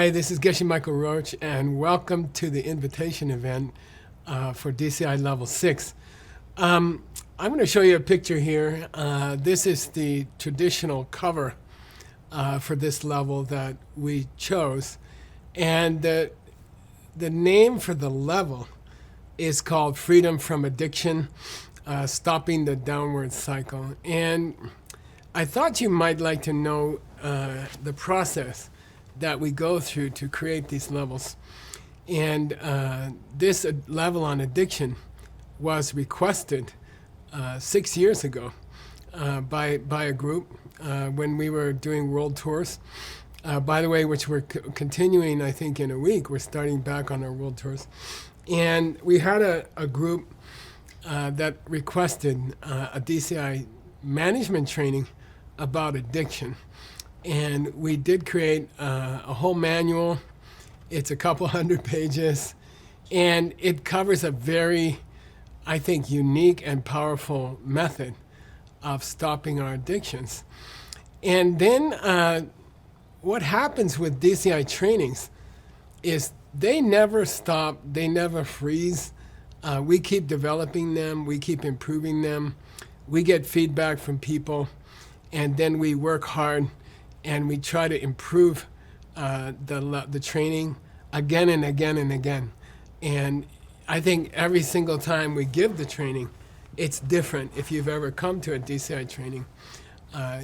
Hi, this is Geshe Michael Roach, and welcome to the invitation event for DCI Level 6. I'm going to show you a picture here. This is the traditional cover for this level that we chose. And the name for the level is called Freedom from Addiction, Stopping the Downward Cycle. And I thought you might like to know the process that we go through to create these levels. And this level on addiction was requested 6 years ago by a group when we were doing world tours. By the way, which we're continuing, I think, in a week. We're starting back on our world tours. And we had a group that requested a DCI management training about addiction. And we did create a whole manual. It's a couple hundred pages. And it covers a very, I think, unique and powerful method of stopping our addictions. And then what happens with DCI trainings is they never stop, they never freeze. We keep developing them, we keep improving them. We get feedback from people, and then we work hard and we try to improve the training again and again and again. And I think every single time we give the training, it's different. If you've ever come to a DCI training,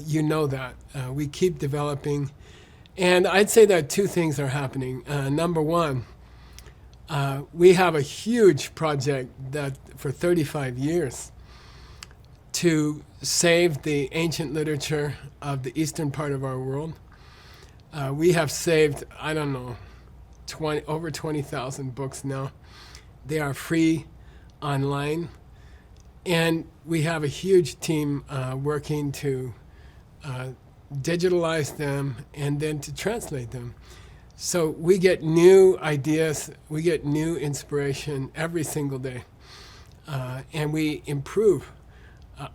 you know that. We keep developing. And I'd say that two things are happening. Number one, we have a huge project that for 35 years to save the ancient literature of the eastern part of our world. We have saved, I don't know, over 20,000 books now. They are free online. And we have a huge team working to digitalize them and then to translate them. So we get new ideas, we get new inspiration every single day. And we improve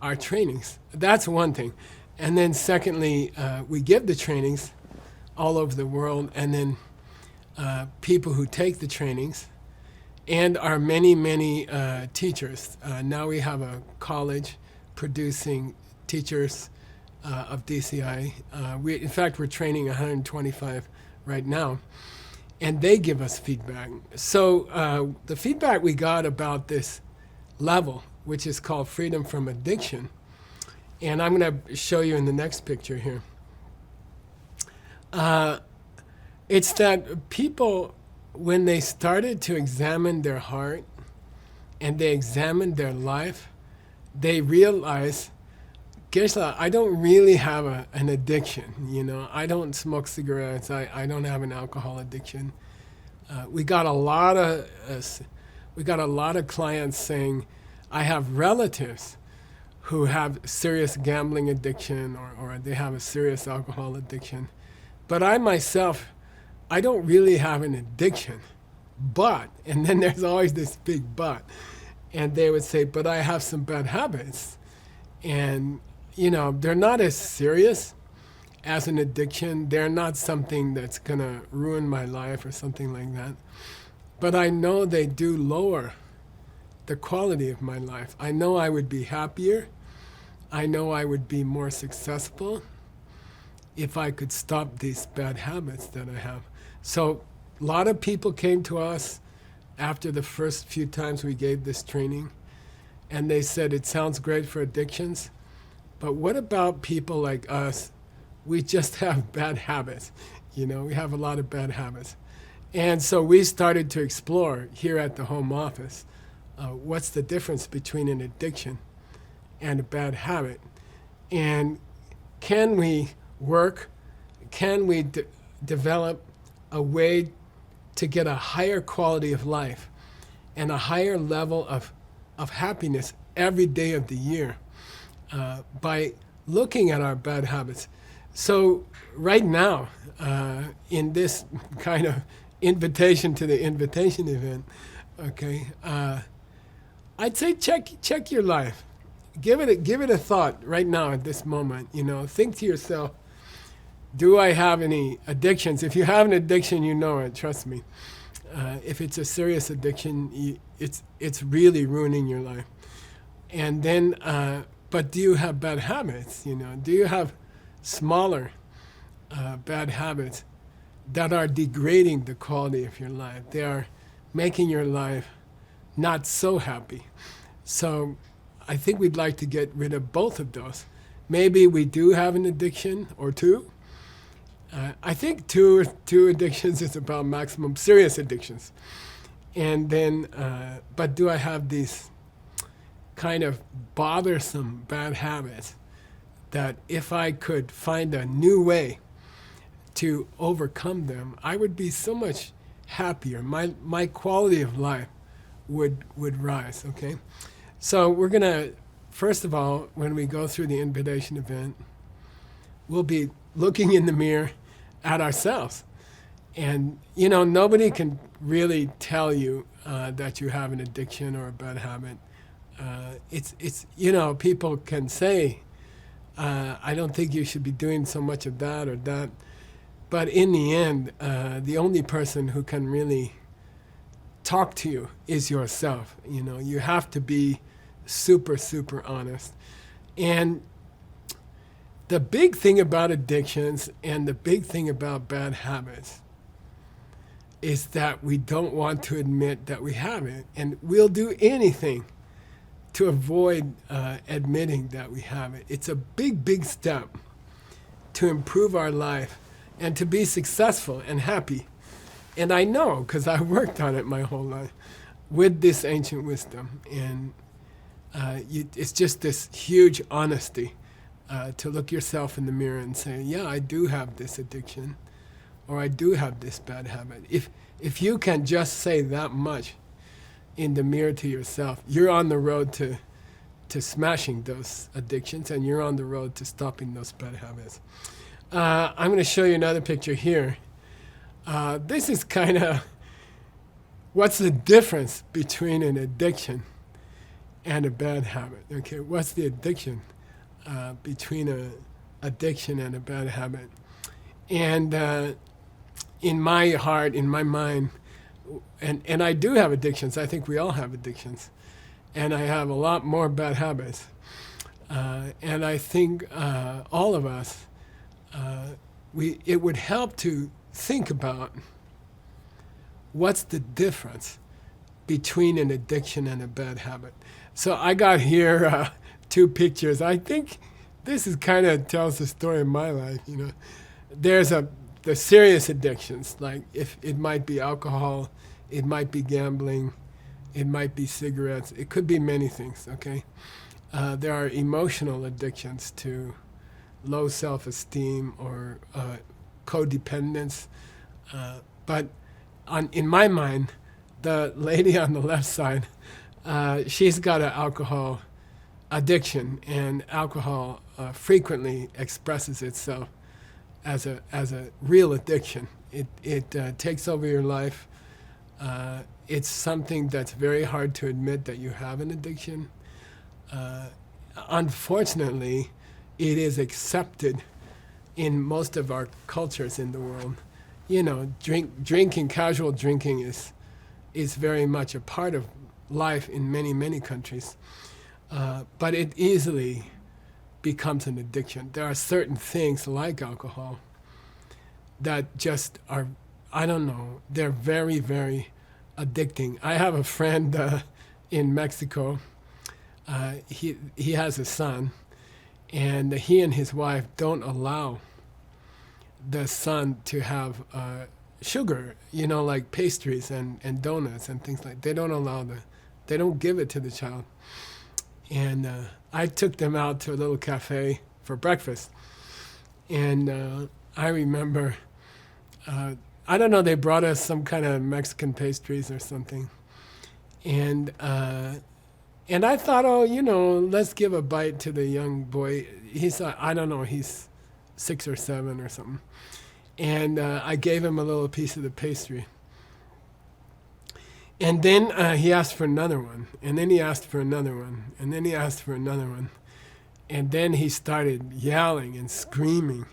our trainings. That's one thing. And then secondly, we give the trainings all over the world, and then people who take the trainings, and our many teachers. Now we have a college producing teachers of DCI. In fact, we're training 125 right now, and they give us feedback. So the feedback we got about this level, which is called Freedom from Addiction, and I'm going to show you in the next picture here. It's that people, when they started to examine their heart and they examined their life, they realized, Geshe, I don't really have an addiction. You know, I don't smoke cigarettes. I don't have an alcohol addiction. We got a lot of clients saying, I have relatives who have serious gambling addiction or they have a serious alcohol addiction. But I myself, I don't really have an addiction. But, and then there's always this big but. And they would say, but I have some bad habits. And, you know, they're not as serious as an addiction. They're not something that's going to ruin my life or something like that. But I know they do lower the quality of my life. I know I would be happier. I know I would be more successful if I could stop these bad habits that I have. So a lot of people came to us after the first few times we gave this training, and they said, it sounds great for addictions, but what about people like us? We just have bad habits. You know, we have a lot of bad habits. And so we started to explore here at the home office, what's the difference between an addiction and a bad habit? And can we work, can we develop a way to get a higher quality of life and a higher level of happiness every day of the year by looking at our bad habits? So right now, in this kind of invitation to the invitation event, okay, I'd say check your life. Give it a thought right now at this moment. You know, think to yourself, do I have any addictions? If you have an addiction, you know it, trust me. If it's a serious addiction, it's really ruining your life. And then, but do you have bad habits? You know, do you have smaller bad habits that are degrading the quality of your life? They are making your life not so happy. So I think we'd like to get rid of both of those. Maybe we do have an addiction or two. I think two addictions is about maximum serious addictions. And then, but do I have these kind of bothersome bad habits that if I could find a new way to overcome them, I would be so much happier. My quality of life would rise, okay? So we're gonna, first of all, when we go through the invitation event, we'll be looking in the mirror at ourselves. And, you know, nobody can really tell you that you have an addiction or a bad habit. It's you know, people can say, I don't think you should be doing so much of that or that. But in the end, the only person who can really talk to you is yourself. You know, you have to be super, super honest. And the big thing about addictions and the big thing about bad habits is that we don't want to admit that we have it. And we'll do anything to avoid admitting that we have it. It's a big, big step to improve our life and to be successful and happy. And I know, because I worked on it my whole life with this ancient wisdom. And it's just this huge honesty to look yourself in the mirror and say, yeah, I do have this addiction, or I do have this bad habit. If you can just say that much in the mirror to yourself, you're on the road to smashing those addictions, and you're on the road to stopping those bad habits. I'm going to show you another picture here. This is kind of what's the difference between an addiction and a bad habit. Okay, what's the addiction between an addiction and a bad habit? And in my heart, in my mind, and I do have addictions. I think we all have addictions. And I have a lot more bad habits. And I think all of us, it would help to think about what's the difference between an addiction and a bad habit. So I got here two pictures. I think this is kind of tells the story of my life. You know, there's the serious addictions, like if it might be alcohol, it might be gambling, it might be cigarettes, it could be many things. Okay, there are emotional addictions to low self-esteem or codependence. But in my mind, the lady on the left side, she's got an alcohol addiction, and alcohol frequently expresses itself as a real addiction. It takes over your life. It's something that's very hard to admit that you have an addiction. Unfortunately, it is accepted in most of our cultures in the world. You know, drinking, casual drinking is very much a part of life in many, many countries. But it easily becomes an addiction. There are certain things like alcohol that just are, I don't know, they're very, very addicting. I have a friend in Mexico. He has a son, and he and his wife don't allow the son to have sugar, you know, like pastries and donuts and things like that. They don't allow they don't give it to the child. And I took them out to a little cafe for breakfast. And I remember, I don't know, they brought us some kind of Mexican pastries or something. And I thought, oh, you know, let's give a bite to the young boy. He's, I don't know, he's 6 or 7 or something. And I gave him a little piece of the pastry. And then he asked for another one. And then he asked for another one. And then he asked for another one. And then he started yelling and screaming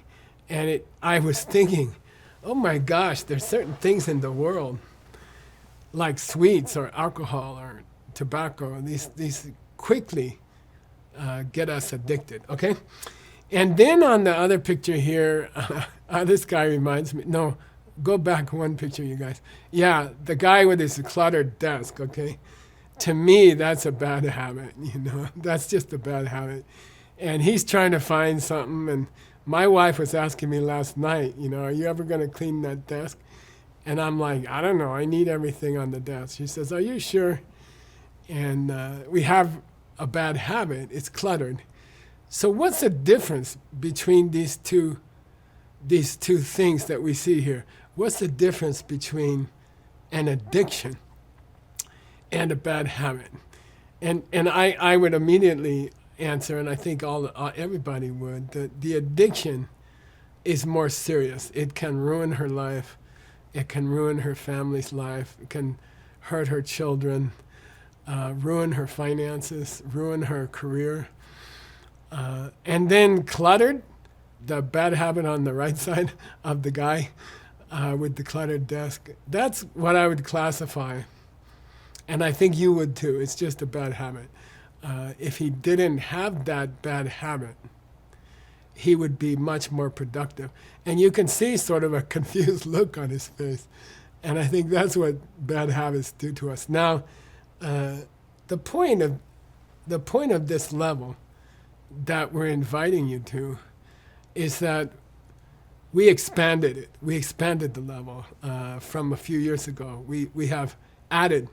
And I was thinking, oh my gosh, there's certain things in the world, like sweets or alcohol or tobacco, these quickly get us addicted, okay? And then on the other picture here, this guy reminds me, no, go back one picture, you guys. Yeah, the guy with his cluttered desk, okay? To me, that's a bad habit, that's just a bad habit. And he's trying to find something, and my wife was asking me last night, are you ever going to clean that desk? And I'm like, I don't know, I need everything on the desk. She says, are you sure? And we have a bad habit, it's cluttered. So what's the difference between these two things that we see here? What's the difference between an addiction and a bad habit? And I would immediately answer, and I think everybody would, that the addiction is more serious. It can ruin her life. It can ruin her family's life. It can hurt her children, ruin her finances, ruin her career. And then cluttered, the bad habit on the right side of the guy with the cluttered desk, that's what I would classify. And I think you would too. It's just a bad habit. If he didn't have that bad habit, he would be much more productive. And you can see sort of a confused look on his face. And I think that's what bad habits do to us. Now, the point of this level that we're inviting you to is that we expanded it. We expanded the level from a few years ago. We have added,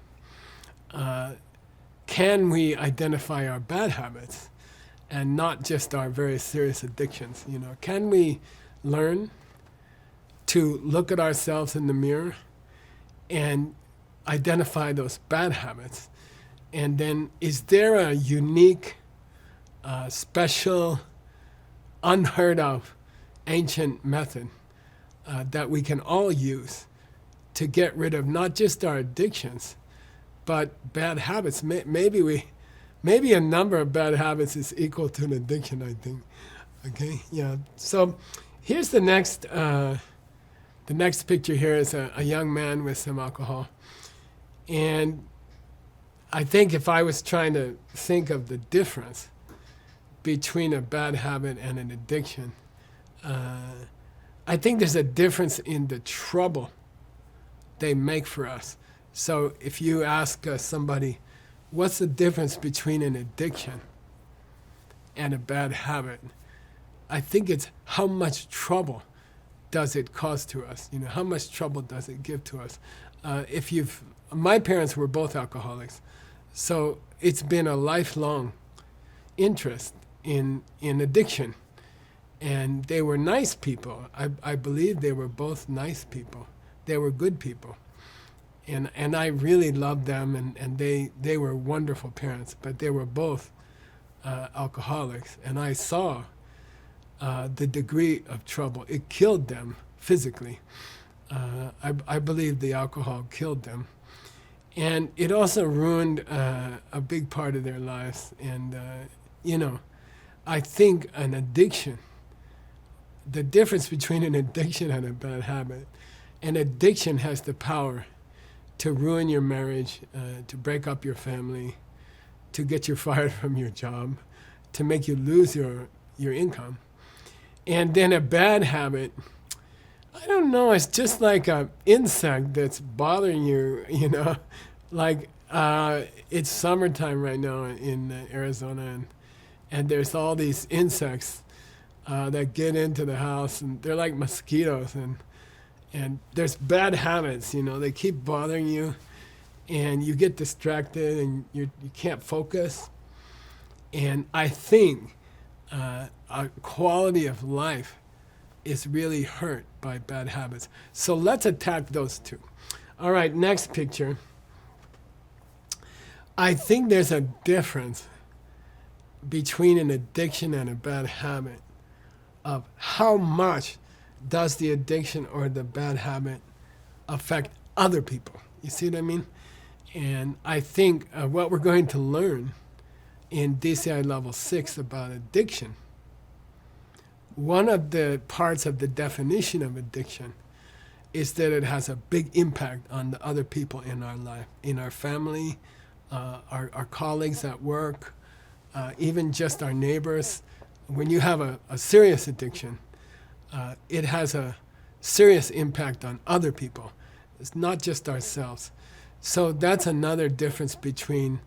can we identify our bad habits and not just our very serious addictions? Can we learn to look at ourselves in the mirror and identify those bad habits? And then is there a unique, special, unheard of, ancient method that we can all use to get rid of not just our addictions, but bad habits? Maybe a number of bad habits is equal to an addiction, I think. Okay, yeah. So here's the next picture here is a young man with some alcohol. And I think if I was trying to think of the difference between a bad habit and an addiction, I think there's a difference in the trouble they make for us. So if you ask somebody, what's the difference between an addiction and a bad habit? I think it's how much trouble does it cause to us? How much trouble does it give to us? My parents were both alcoholics, so it's been a lifelong interest in addiction. And they were nice people. I believe they were both nice people. They were good people. And I really loved them, and they were wonderful parents, but they were both alcoholics. And I saw the degree of trouble. It killed them physically. I believe the alcohol killed them. And it also ruined a big part of their lives. And, I think an addiction, the difference between an addiction and a bad habit, an addiction has the power to ruin your marriage, to break up your family, to get you fired from your job, to make you lose your income. And then a bad habit, I don't know, it's just like an insect that's bothering you, Like it's summertime right now in Arizona, and there's all these insects that get into the house, and they're like mosquitoes, and there's bad habits, they keep bothering you, and you get distracted, and you can't focus. And I think our quality of life is really hurt by bad habits. So let's attack those two. All right, next picture. I think there's a difference between an addiction and a bad habit of how much does the addiction or the bad habit affect other people. You see what I mean? And I think what we're going to learn in DCI level 6 about addiction one of the parts of the definition of addiction is that it has a big impact on the other people in our life, in our family, our colleagues at work, even just our neighbors. When you have a serious addiction, it has a serious impact on other people. It's not just ourselves. So that's another difference between,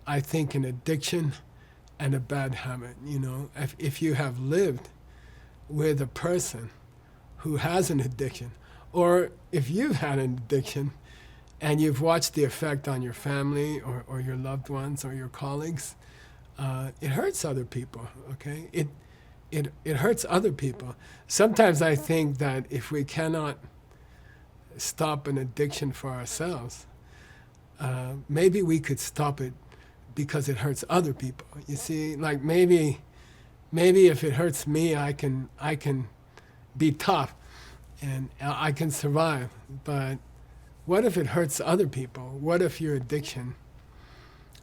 I think, an addiction and a bad habit. You know, if you have lived with a person who has an addiction, or if you've had an addiction and you've watched the effect on your family or your loved ones or your colleagues, it hurts other people, okay? It hurts other people. Sometimes I think that if we cannot stop an addiction for ourselves, maybe we could stop it because it hurts other people. You see, like maybe if it hurts me, I can be tough and I can survive. But what if it hurts other people? What if your addiction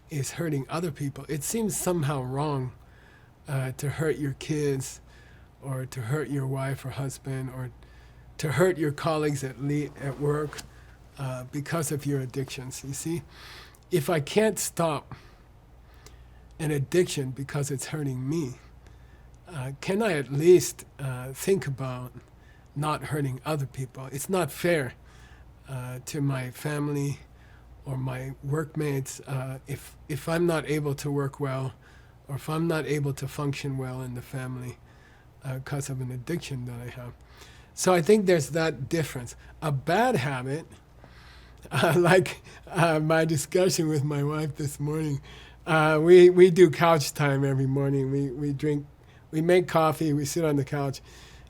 is hurting other people? It seems somehow wrong to hurt your kids, or to hurt your wife or husband, or to hurt your colleagues at work because of your addictions. You see, if I can't stop an addiction because it's hurting me, can I at least think about not hurting other people? It's not fair to my family or my workmates if I'm not able to work well, or if I'm not able to function well in the family because of an addiction that I have. So I think there's that difference. A bad habit, like my discussion with my wife this morning, we do couch time every morning. We make coffee, we sit on the couch.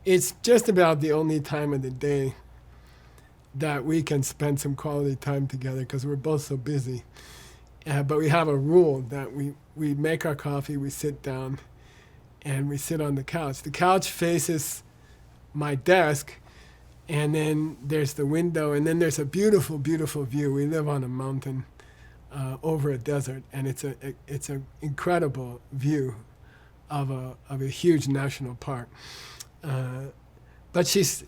It's just about the only time of the day that we can spend some quality time together because we're both so busy. But we have a rule that we make our coffee, we sit down, and we sit on the couch. The couch faces my desk, and then there's the window, and then there's a beautiful, beautiful view. We live on a mountain over a desert, and it's an incredible view of a huge national park. But she's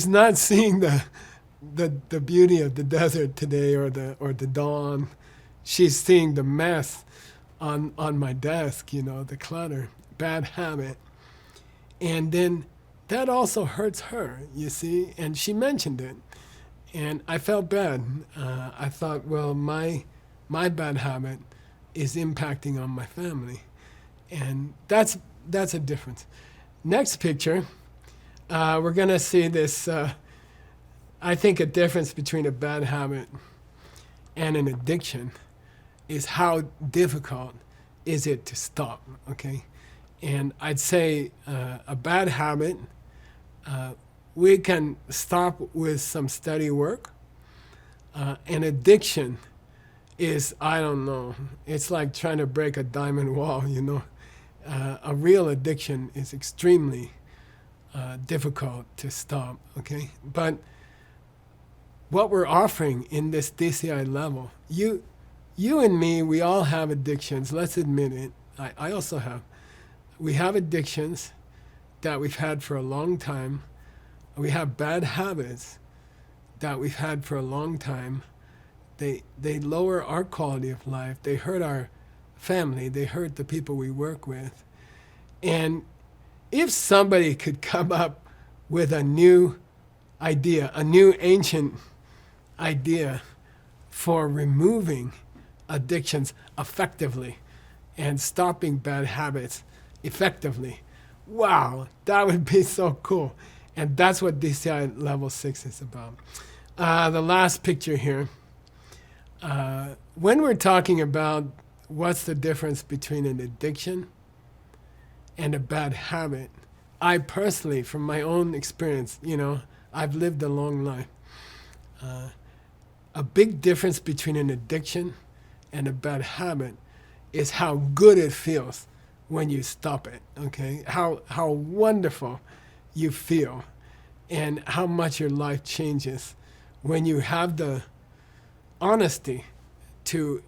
not seeing the beauty of the desert today, or the dawn. She's seeing the mess on my desk, you know, the clutter, bad habit. And then that also hurts her, you see, and she mentioned it. And I felt bad. I thought, well, my bad habit is impacting on my family. And that's a difference. Next picture, we're going to see this, I think a difference between a bad habit and an addiction is how difficult is it to stop, okay? And I'd say a bad habit, we can stop with some steady work. An addiction is, I don't know, it's like trying to break a diamond wall, you know. A real addiction is extremely difficult to stop, okay? But what we're offering in this DCI level, you and me, we all have addictions, let's admit it. I also have. We have addictions that we've had for a long time. We have bad habits that we've had for a long time. They lower our quality of life. They hurt our family. They hurt the people we work with. And if somebody could come up with a new idea, a new ancient idea for removing addictions effectively and stopping bad habits effectively, wow, that would be so cool. And that's what DCI Level 6 is about. The last picture here, when we're talking about what's the difference between an addiction and a bad habit, I personally, from my own experience, you know, I've lived a long life. A big difference between an addiction and a bad habit is how good it feels when you stop it, okay? How wonderful you feel, and how much your life changes when you have the honesty to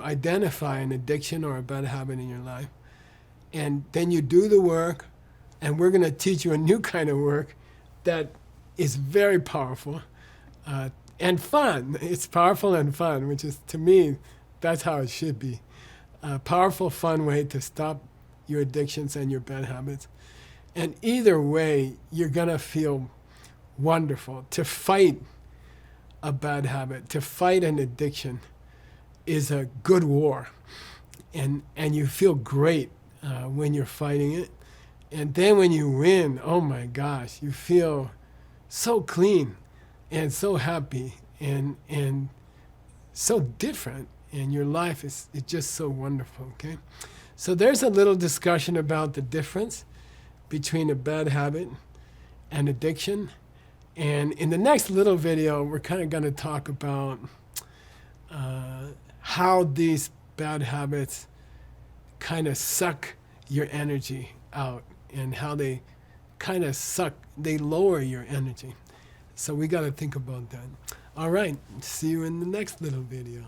identify an addiction or a bad habit in your life and then you do the work, and we're going to teach you a new kind of work that is very powerful and fun. It's powerful and fun, which is, to me, that's how it should be. A powerful, fun way to stop your addictions and your bad habits. And either way, you're going to feel wonderful. To fight a bad habit, to fight an addiction, is a good war. And you feel great when you're fighting it. And then when you win, oh my gosh, you feel so clean and so happy and so different. And your life is just so wonderful, okay? So there's a little discussion about the difference between a bad habit and addiction. And in the next little video, we're kind of going to talk about how these bad habits kind of suck your energy out and how they kind of they lower your energy. So we got to think about that. All right, see you in the next little video.